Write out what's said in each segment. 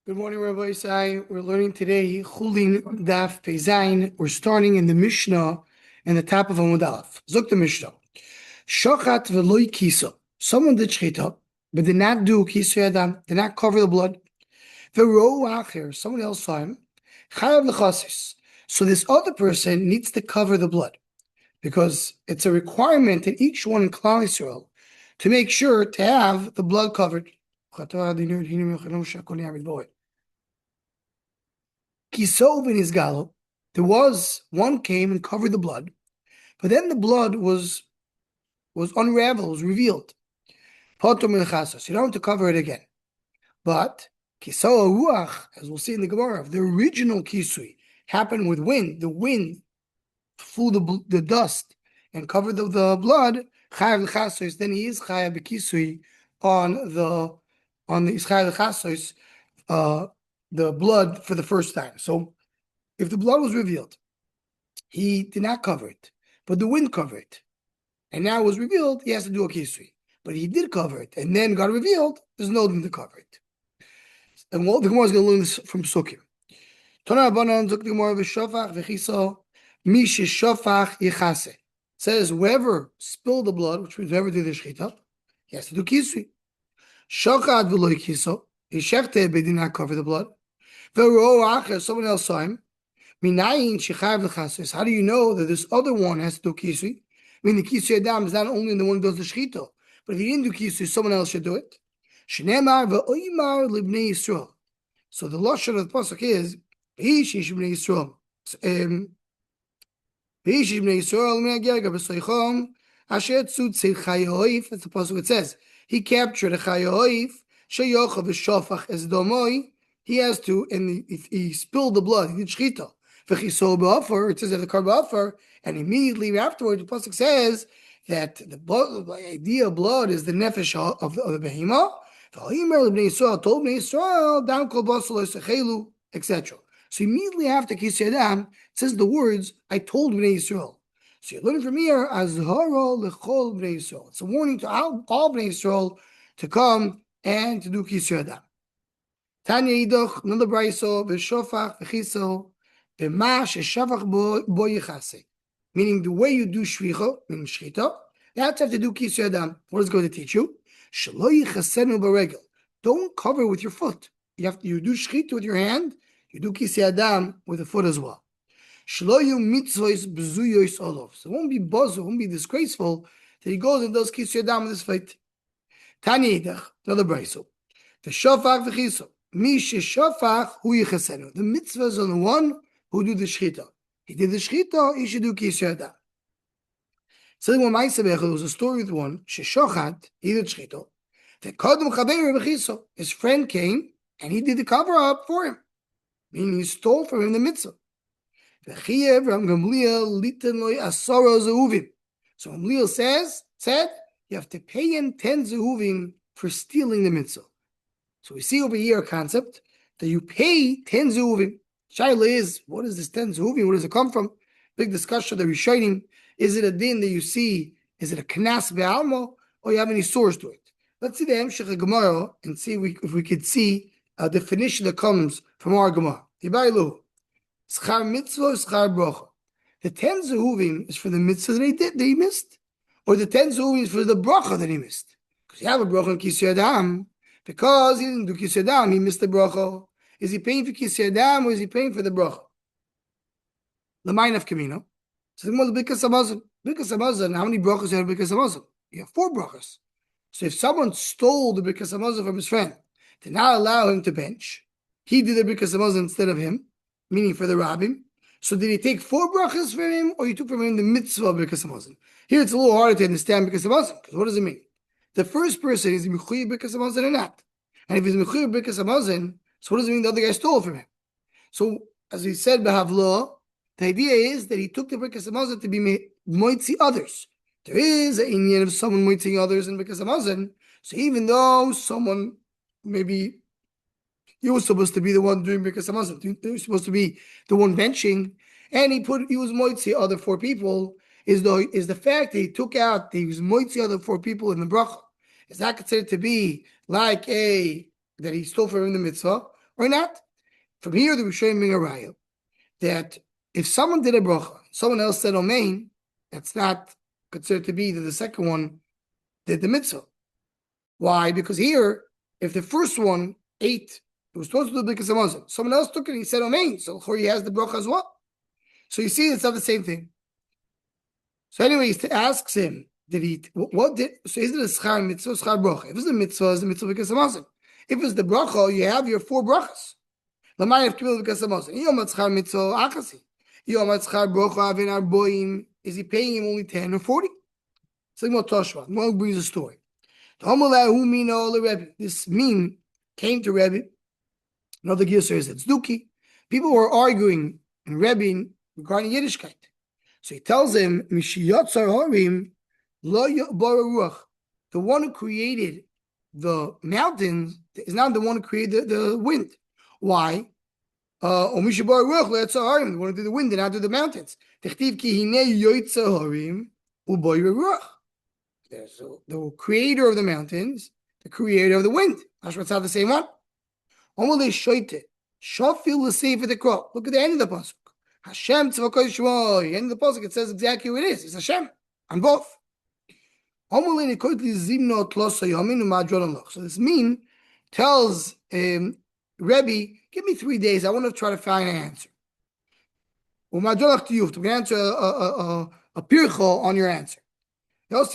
Good morning, Rabbi Isai. We're learning today Chulin Daf Peizain. We're starting in the Mishnah in the top of Amud Aleph. Zok the Mishnah. Shochat v'loi kiso. Someone did shchita, but did not do kiso yadam, did not cover the blood. V'ro acher, someone else saw him. Chayav l'chasis. So this other person needs to cover the blood because it's a requirement in each one in Klal Yisrael to make sure to have the blood covered. Kisov in his gallo, there was one came and covered the blood, but then the blood was unraveled, was revealed. You don't have to cover it again. But kiso ruach, as we'll see in the Gemara, the original kisui happened with wind. The wind flew the dust and covered the blood. Chayav l'chasos, then he is chayav b'kisui on the chayav l'chasos, the blood for the first time. So if the blood was revealed, he did not cover it, but the wind covered it, and now it was revealed, he has to do a kisui. But he did cover it, and then got revealed, there's no need to cover it. And the Gemara is going to learn this from Psukim. Says whoever spilled the blood, which means whoever did the shchita, he has to do kisui. Shachad v'lo kiso, he shechte but did not cover the blood. Someone else saw him. How do you know that this other one has to do kisui? I mean, the kisui adam is not only the one who does the shchita, but if he didn't do kisui, someone else should do it. So the lashon of the pasuk is that's the pasuk. It says he captured a chayoif sheyochav v'shofach es domoi. He has to, and if he spilled the blood, he did shchita. V'chiso b'offer, it says that the kar b'offer, and immediately afterwards, the pasuk says that the idea of blood is the nefesh of the behemah. V'hoimer l'bnei Yisrael told bnei Yisrael down kol basol esechelu, etc. So immediately after kisei adam, it says the words, "I told bnei Yisrael." So you're learning from here, azhara lechol bnei Yisrael. It's a warning to all bnei Yisrael to come and to do kisei adam. Tanya idoch, another brayso, v'shofach v'chiso, v'ma sheshafach bo yechase. Meaning the way you do shvicha, meaning shchita, you have to do kisei adam. What is it going to teach you? Shelo yechasenu b'regel. Don't cover with your foot. You do shchita with your hand, you do kisei adam with the foot as well. Shelo yu mitzvos b'zuyos olov. So it won't be bozo, it won't be disgraceful that he goes and does kisei adam with his feet. Tanya idach, another brayso, v'shofach v'chiso. The mitzvah is on the one who do the shchita. He did the shchita, he should do kisei adam. So there was a story with one, sheshochat, he did shchita. His friend came and he did the cover up for him, meaning he stole from him the mitzvah. So Gamliel said, you have to pay him 10 zehuvim for stealing the mitzvah. So we see over here a concept that you pay 10 zehuvim. Shaila is, what is this 10 zehuvim? Where does it come from? Big discussion that we're shining. Is it a din that you see? Is it a knas be'alma? Or you have any source to it? Let's see the Hemshech Gemara and see if we could see a definition that comes from our Gemara. Tibailu. Schar mitzvah, schar bracha. The 10 zehuvim is for the mitzvah that he missed? Or the 10 zehuvim is for the bracha that he missed? Because you have a bracha in kisei adam. Because he didn't do kisei adam, he missed the bracha. Is he paying for kisei adam or is he paying for the bracha? L'mayin of kamino. So the bikas hamazon. Bikas hamazon. How many brachas you have bikas hamazon? You have 4 brachas. So if someone stole the bikas hamazon from his friend, to not allow him to bench, he did the bikas hamazon instead of him, meaning for the rabbim. So did he take 4 brachas from him, or he took from him the mitzvah of bikas hamazon? Here it's a little harder to understand bikas hamazon, because what does it mean? The first person is mechuyev bikas hamazon or not, and if he's mechuyev bikas hamazon, so what does it mean the other guy stole from him? So as we said, behavlo, the idea is that he took the bikas hamazon to be moitzi others. There is an inyan of someone moitzing others in bikas hamazon. So even though someone, maybe you were supposed to be the one doing bikas hamazon, you were supposed to be the one benching, and he was moitzi other 4 people, is the fact that he took out, he was moitzi other 4 people in the bracha. Is that considered to be like that he stole from him the mitzvah? or not? From here, the Rishonim bring a raya that if someone did a bracha, someone else said Amen, that's not considered to be that the second one did the mitzvah. Why? Because here, if the first one ate, it was supposed to do because Hamazon. Someone else took it and he said Amen, so he has the bracha as well. So you see, it's not the same thing. So anyway, he asks him, so is it a schar mitzvah, schar bracha? If it's a mitzvah because Hamazon. If it's the bracha, you have your 4 brachas. Is he paying him only 10 or 40? So Gemara brings a story. This meme came to Rebbe. Another gear says it's Duki. People were arguing in Rebbe regarding Yiddishkeit. So he tells him, the one who created the mountains is not the one who created the wind. Why? The one who did the wind and not do the mountains. There's the creator of the mountains, the creator of the wind. That's not the same one. Look at the end of the pasuk. Hashem tzvah the end of the pasuk, it says exactly who it is. It's Hashem on both. So this mean tells Rebbe, give me 3 days. I want to try to find an answer. To answer a pircho on your answer. So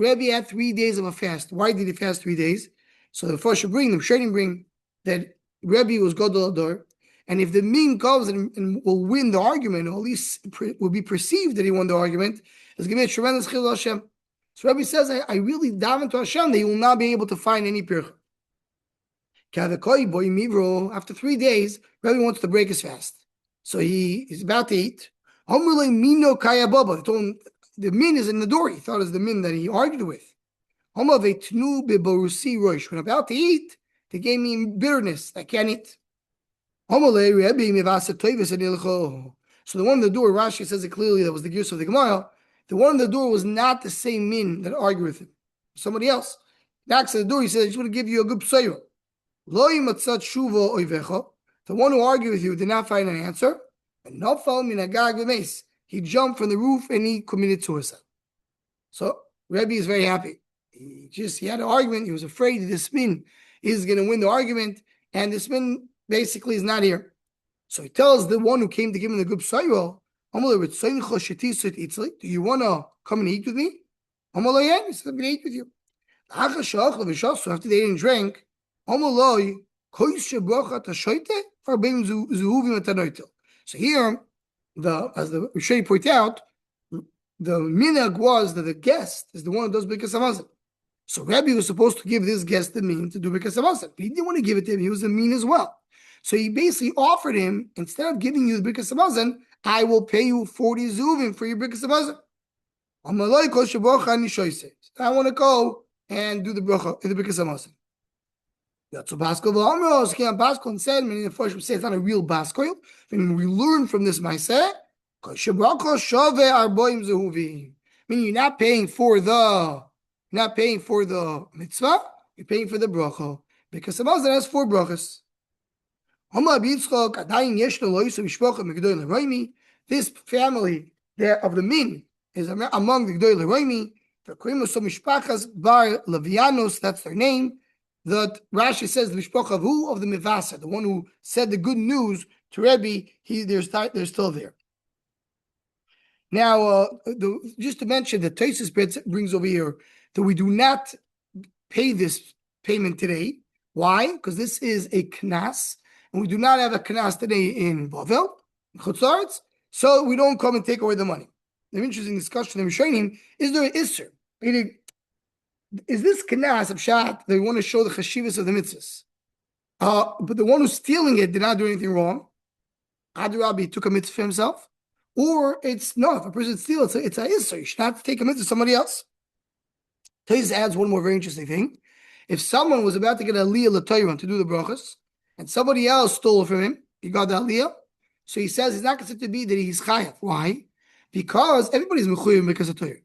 Rebbe had 3 days of a fast. Why did he fast 3 days? So the first should bring that Rebbe was Gadol Ador, and if the min comes and will win the argument, or at least will be perceived that he won the argument, it's going to be a tremendous chil Hashem. So Rebbe says, I really daven to Hashem that he will not be able to find any pircha. After 3 days, Rebbe wants to break his fast. So he is about to eat. He told him the min is in the door. He thought it was the min that he argued with. When about to eat, they gave me bitterness. I can't eat. So the one in the door, Rashi says it clearly, that was the gears of the Gemara. The one in the door was not the same min that argued with him. Somebody else. Knocks at the door, he says, I just want to give you a good psayro. The one who argued with you did not find an answer. He jumped from the roof and he committed suicide. So Rebbe is very happy. He had an argument. He was afraid that this min is going to win the argument, and this min basically is not here. So he tells the one who came to give him the good psayro, do you want to come and eat with me? He said, I'm going to eat with you. After they ate and drank, so here, as the Rishonim point out, the minhag was that the guest is the one who does Birkas Hamazon. So Rebbe was supposed to give this guest the min to do Birkas Hamazon, but he didn't want to give it to him. He was the min as well. So he basically offered him, instead of giving you the Birkas Hamazon, I will pay you 40 zuvim for your Birkas Hamazon. I want to go and do the bracha in the Birkas Hamazon. That's a Baskel. Baskel and said, meaning the first say it's not a real Baskel. And we learn from this Maaseh, meaning you're not paying for the mitzvah, you're paying for the bracha. Because Hamazon has 4 brachas. This family there of the min is among the G'doi L'Roimi. Bar Levianos, that's their name. That Rashi says the mishpach of who? Of the Mivasa, the one who said the good news to Rebbe. They're still there. Now, just to mention that Tosfos brings over here that we do not pay this payment today. Why? Because this is a knas, and we do not have a knas today in Bavel, in Chutz La'aretz, so we don't come and take away the money. The interesting discussion in Rishonim, is there an isser? Meaning, is this knas of Pshat, they want to show the chashivas of the mitzvahs? But the one who's stealing it did not do anything wrong. Adrabi took a mitzvah for himself. Or it's no, if a person steals, it's a isser. You should not take a mitzvah to somebody else. Tosfos adds one more very interesting thing. If someone was about to get aliyah l'toyron to do the brachas, and somebody else stole it from him, he got the aliyah, so he says it's not considered to be that he's chayav. Why? Because everybody's mechuyev because of Torah.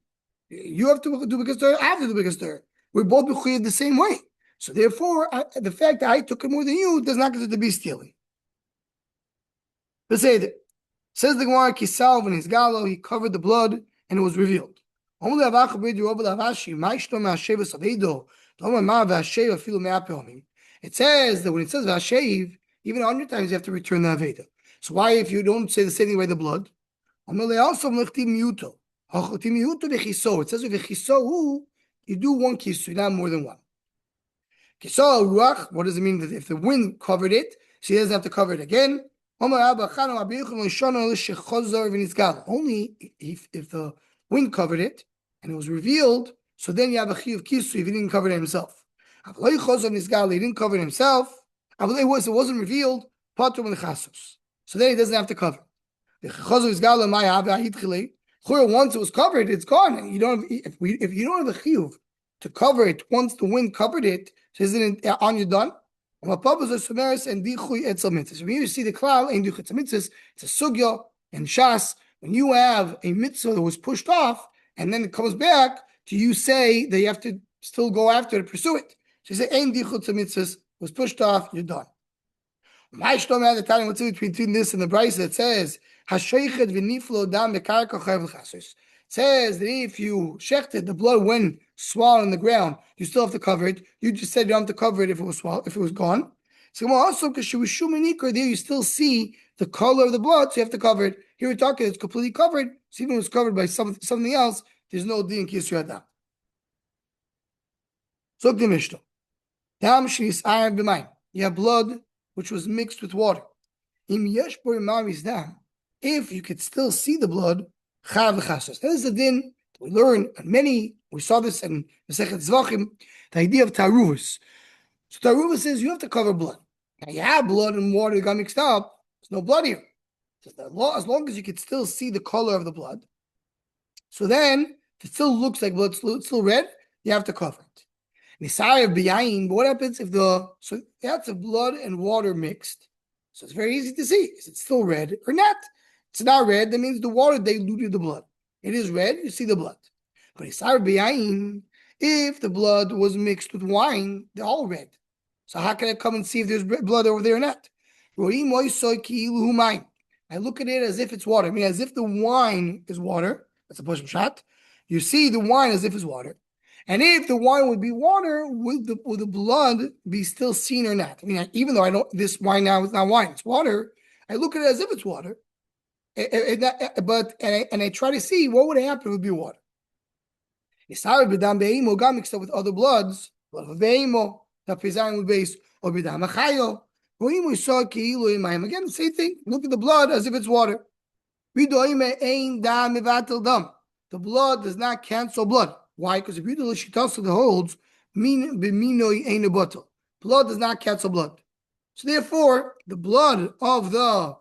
You have to do because Torah, I have to do because Torah. We're both mechuyev the same way. So therefore, the fact that I took it more than you does not consider to be stealing. Let's say that. Says the Gemara, Kisal when his galo, he covered the blood and it was revealed. It says that when it says Vashev, even 100 times you have to return the Aveda. So why, if you don't say the same thing by the blood? It says you do one kisu, not more than one. What does it mean that if the wind covered it, she doesn't have to cover it again? Only if the wind covered it and it was revealed, so then you have a chi of kisu if he didn't cover it himself. He didn't cover it himself. It wasn't revealed. So then he doesn't have to cover. Once it was covered, it's gone. You don't have, if you don't have a chiyuv to cover it once the wind covered it, so isn't it on you done? So when you see the klal in duchet mitzvahs, it's a sugya and shas. When you have a mitzvah that was pushed off and then it comes back, do you say that you have to still go after to pursue it? So you say ein duchet mitzvahs was pushed off, you're done. What's between this and the Bryce that says says that if you shechted the blood when swallowed in the ground, you still have to cover it. You just said you don't have to cover it if it was swallowed, if it was gone. So also because she was shumanikar, there you still see the color of the blood, so you have to cover it. Here we're talking it's completely covered. So even if it was covered by something else, there's no din kisur adam. So the Mishnah. You have blood which was mixed with water. If you could still see the blood, this is the din we learn, and we saw this in Masechet Zvachim, the idea of taruvus. So taruvus says you have to cover blood. Now you have blood and water that got mixed up, there's no blood here. So as long as you could still see the color of the blood, so then it still looks like blood, it's still red, you have to cover it. But what happens if that's a blood and water mixed? So it's very easy to see. Is it still red or not? It's not red, that means the water diluted the blood. It is red, you see the blood. But if the blood was mixed with wine, they're all red. So how can I come and see if there's blood over there or not? I look at it as if it's water. I mean, as if the wine is water. That's a push shot. You see the wine as if it's water. And if the wine would be water, would the blood be still seen or not? I mean, even though this wine now is not wine, it's water, I look at it as if it's water. But I try to see what would happen if it would be water. It's hard got mixed up with other bloods, blood of beimo, that pizan would base, or bidam achayo. We saw ki'ilu in Mayim. Again, same thing. Look at the blood as if it's water. The blood does not cancel blood. Why? Because if you do the shitasa that holds, blood does not cancel blood. So therefore, the blood of the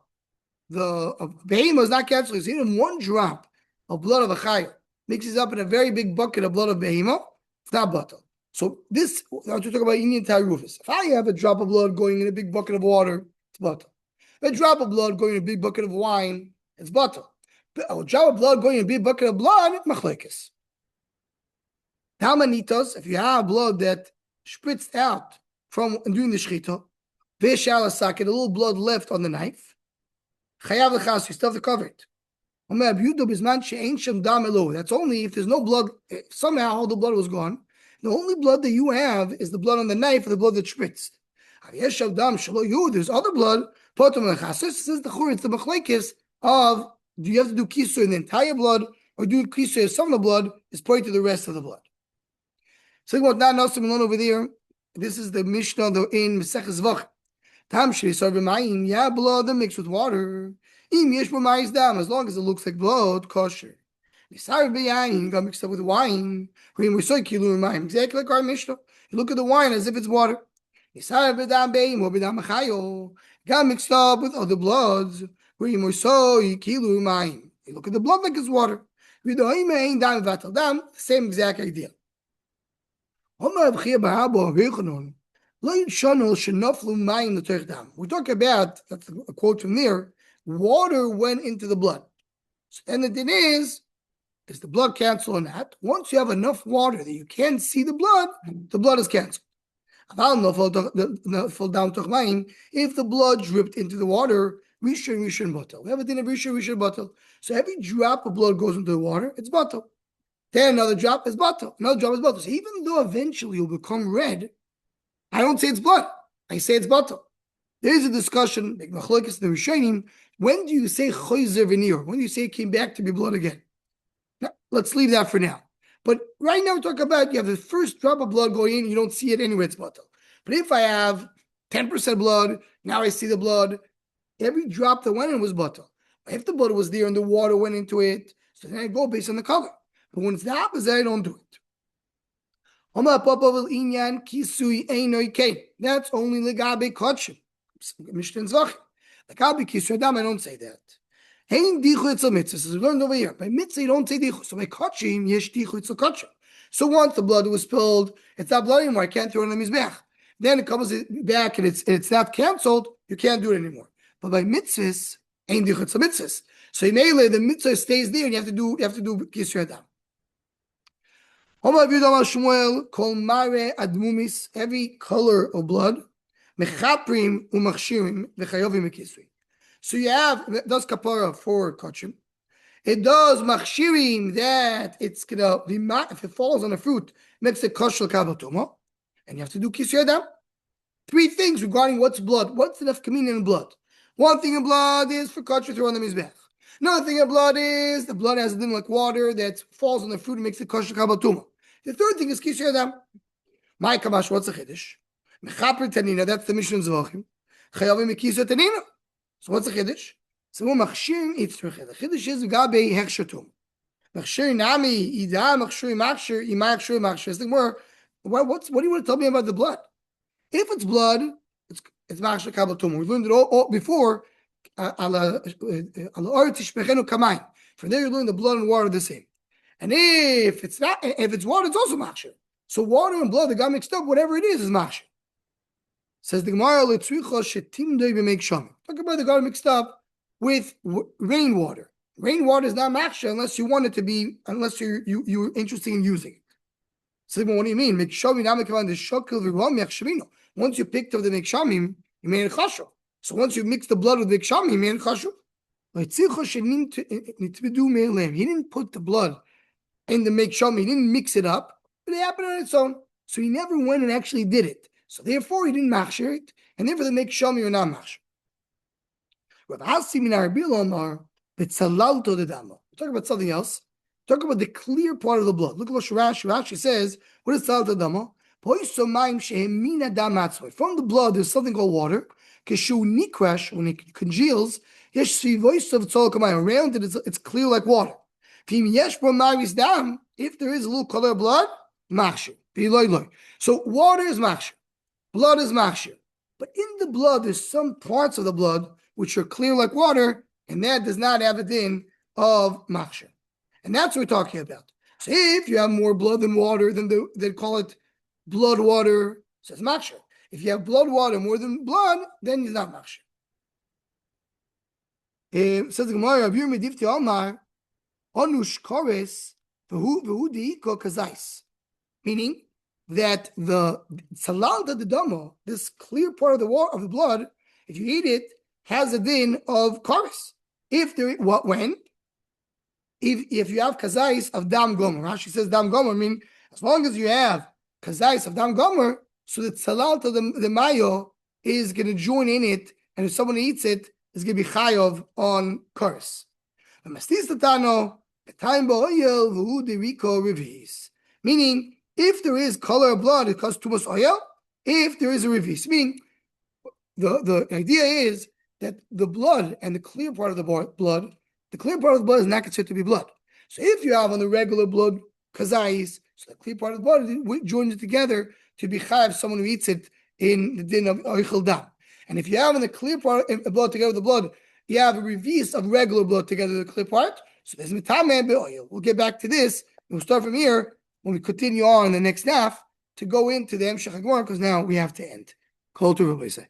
behemoth is not canceling. So even one drop of blood of a chayil mixes up in a very big bucket of blood of behemoth, it's not batal. So this, now to talk about Indian Tairufis. If I have a drop of blood going in a big bucket of water, it's batal. A drop of blood going in a big bucket of wine, it's batal. A drop of blood going in a big bucket of blood, it's machlekes. Tamanitos, if you have blood that spritzed out from doing the shchita, v'shalasak, a little blood left on the knife, chayav l'chas, you still have to cover it. That's only if there's no blood, if somehow all the blood was gone. The only blood that you have is the blood on the knife or the blood that spritzed. There's other blood. This is the chur, it's the machlekes of do you have to do kisur in the entire blood or do kisur of some of the blood is pointed to the rest of the blood. So about that over there. This is the Mishnah in Maseches Zvachim. Tam she'isar b'mayim, yeah, blood that mixed with water. Im yesh b'mayis dam, as long as it looks like blood, kosher. Nisar b'yayin got mixed up with wine. Exactly like our Mishnah. You look at the wine as if it's water. Nisar b'dam beim or b'dam achayo got mixed up with other bloods. You look at the blood like it's water. The same exact idea. We're talking about, that's a quote from there, water went into the blood. And the thing is the blood cancel or not? Once you have enough water that you can't see the blood is canceled. If the blood dripped into the water, rishon batal. We have a din of rishon batal. So every drop of blood goes into the water, it's batal. Then another drop is batal. Another drop is batal. So even though eventually you'll become red, I don't say it's blood. I say it's batal. There is a discussion, like machlokes the Rishonim. When do you say choizer v'nir? When do you say it came back to be blood again? Now, let's leave that for now. But right now, we're talking about you have the first drop of blood going in, you don't see it anywhere, it's batal. But if I have 10% blood, now I see the blood, every drop that went in was batal. If the blood was there and the water went into it, so then I go based on the color. But when it's the opposite, I don't do it. That's only legabe kachim. Mishnah Zvachim. Legabe kisui adam, I don't say that. Hein dichu etzel mitzvah. So we learned over here. By mitzvah, you don't say dichu. So by kachim, yesh dichu etzel kachim. So once the blood was spilled, it's not blood anymore. I can't throw it on the mizbech. Then it comes back and it's not canceled. You can't do it anymore. But by mitzvahs, hein dichu etzel mitzvahs. So in Eile, the mitzvah stays there, and you have to do kisui adam. Every color of blood, so you have, it does kapara for kachim. It does machshirim that it's gonna be, if it falls on the fruit, makes it kosher kabatoma, and you have to do kisui adam. Three things regarding what's blood. What's enough communion in blood? One thing in blood is for kosher throw on the mizbech. Another thing in blood is the blood has a thing like water that falls on the fruit and makes it kosher kabatoma. The third thing is kisui adam. My kamash, what's the chiddush? Mechaper tanina, that's the Mishnah Zvachim. Chayavim kisui tanina. So what's the chiddush? So when machshirim eats the chiddush is gabe hechshatum. Machshir nami ida machshir machshir ima machshir machshir. It's like more. What do you want to tell me about the blood? If it's blood, it's machshir kabatum. We learned it all before. From there you learn the blood and water are the same. And if it's not, if it's water, it's also machshir. So water and blood, they got mixed up. Whatever it is machshir. Says the Gemara, talk about the got mixed up with rainwater. Rainwater is not machshir unless you want it to be, unless you're interested in using it. So what do you mean? Once you picked up the mekshamim, you made it chashuv. So once you mix the blood with the mekshamim, you made it chashuv. He didn't put the blood in the mekshamim. He didn't mix it up, but it happened on its own. So he never went and actually did it. So therefore, he didn't machshir it, and therefore the mekshamim are not machshir. Rav Asi min Arabil Omar b'tzalalto dedamo. Talk about something else. Talk about the clear part of the blood. Look at what Rashi says. What is tzal dedamo? From the blood, there's something called water. When it congeals, around it, it's clear like water. If there is a little color of blood, machshir. So water is machshir, blood is machshir. But in the blood, there's some parts of the blood which are clear like water, and that does not have a din of machshir. And that's what we're talking about. So if you have more blood than water, then they call it blood water, says machshir. If you have blood water more than blood, then it's not machshir. Says the Gemara, Avir medivti Omar, Onush kores v'hu deiko kazais. Meaning that the salalta de damo, this clear part of the water of the blood, if you eat it, has a din of kores. If you have kazais of dam gomer, Rashi says dam gomer, meaning as long as you have kazais of dam gomer, so the salalta the mayo is going to join in it, and if someone eats it, it's going to be chayav on kores. Meaning, if there is color of blood, it causes too much oil. If there is a revis, meaning the idea is that the blood and the clear part of the blood, the clear part of the blood is not considered to be blood. So if you have on the regular blood kazais, so the clear part of the blood joins it together to be chayav someone who eats it in the din of oichel dam. And if you have in the clear part of blood together with the blood, you have a revis of regular blood together with the clear part. So there's mitameh be'oil. We'll get back to this. We'll start from here when we continue on in the next half to go into the Emshech HaGemara, because now we have to end. Kol tov, Rabbi Yisrael.